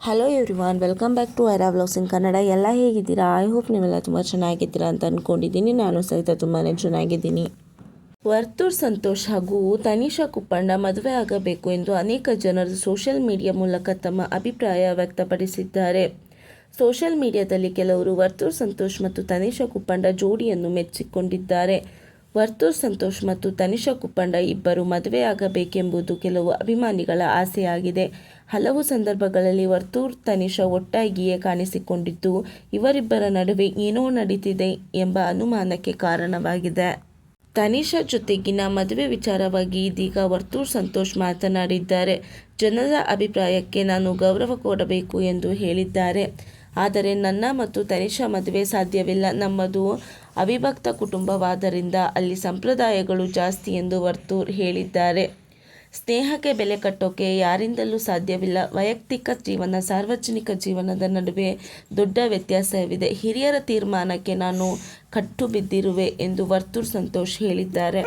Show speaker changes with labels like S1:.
S1: Hello everyone, welcome back to Aira vlogs in Kannada. ಎಲ್ಲ ಹೇಗಿದ್ದೀರಾ? I hope ನೀವೆಲ್ಲ ತುಂಬ ಚೆನ್ನಾಗಿದ್ದೀರಾ ಅಂತ ಅಂದ್ಕೊಂಡಿದ್ದೀನಿ. ನಾನು ಸಹಿತ ತುಂಬಾ ಚೆನ್ನಾಗಿದ್ದೀನಿ. ವರ್ತೂರ್ ಸಂತೋಷ್ ಹಾಗೂ ತನಿಷಾ ಕುಪ್ಪಂಡ ಮದುವೆ ಆಗಬೇಕು ಎಂದು ಅನೇಕ ಜನರು ಸೋಷಿಯಲ್ ಮೀಡಿಯಾ ಮೂಲಕ ತಮ್ಮ ಅಭಿಪ್ರಾಯ ವ್ಯಕ್ತಪಡಿಸಿದ್ದಾರೆ. ಸೋಷಿಯಲ್ ಮೀಡಿಯಾದಲ್ಲಿ ಕೆಲವರು ವರ್ತೂರ್ ಸಂತೋಷ್ ಮತ್ತು ತನಿಷಾ ಕುಪ್ಪಂಡ ಜೋಡಿಯನ್ನು ಮೆಚ್ಚಿಕೊಂಡಿದ್ದಾರೆ. ವರ್ತೂರ್ ಸಂತೋಷ್ ಮತ್ತು ತನಿಷಾ ಕುಪ್ಪಂಡ ಇಬ್ಬರು ಮದುವೆಯಾಗಬೇಕೆಂಬುದು ಕೆಲವು ಅಭಿಮಾನಿಗಳ ಆಸೆಯಾಗಿದೆ. ಹಲವು ಸಂದರ್ಭಗಳಲ್ಲಿ ವರ್ತೂರ್ ತನಿಷಾ ಒಟ್ಟಾಗಿಯೇ ಕಾಣಿಸಿಕೊಂಡಿದ್ದು, ಇವರಿಬ್ಬರ ನಡುವೆ ಏನೋ ನಡೀತಿದೆ ಎಂಬ ಅನುಮಾನಕ್ಕೆ ಕಾರಣವಾಗಿದೆ. ತನಿಷಾ ಜೊತೆಗಿನ ಮದುವೆ ವಿಚಾರವಾಗಿ ಇದೀಗ ವರ್ತೂರ್ ಸಂತೋಷ್ ಮಾತನಾಡಿದ್ದಾರೆ. ಜನರ ಅಭಿಪ್ರಾಯಕ್ಕೆ ನಾನು ಗೌರವ ಕೊಡಬೇಕು ಎಂದು ಹೇಳಿದ್ದಾರೆ. ಆದರೆ ನನ್ನ ಮತ್ತು ತನಿಷಾ ಮದುವೆ ಸಾಧ್ಯವಿಲ್ಲ. ನಮ್ಮದು ಅವಿಭಕ್ತ ಕುಟುಂಬವಾದ್ದರಿಂದ ಅಲ್ಲಿ ಸಂಪ್ರದಾಯಗಳು ಜಾಸ್ತಿ ಎಂದು ವರ್ತೂರ್ ಹೇಳಿದ್ದಾರೆ. ಸ್ನೇಹಕ್ಕೆ ಬೆಲೆ ಕಟ್ಟೋಕೆ ಯಾರಿಂದಲೂ ಸಾಧ್ಯವಿಲ್ಲ. ವೈಯಕ್ತಿಕ ಜೀವನ, ಸಾರ್ವಜನಿಕ ಜೀವನದ ನಡುವೆ ದೊಡ್ಡ ವ್ಯತ್ಯಾಸವಿದೆ. ಹಿರಿಯರ ತೀರ್ಮಾನಕ್ಕೆ ನಾನು ಕಟ್ಟು ಬಿದ್ದಿರುವೆ ಎಂದು ವರ್ತೂರ್ ಸಂತೋಷ್ ಹೇಳಿದ್ದಾರೆ.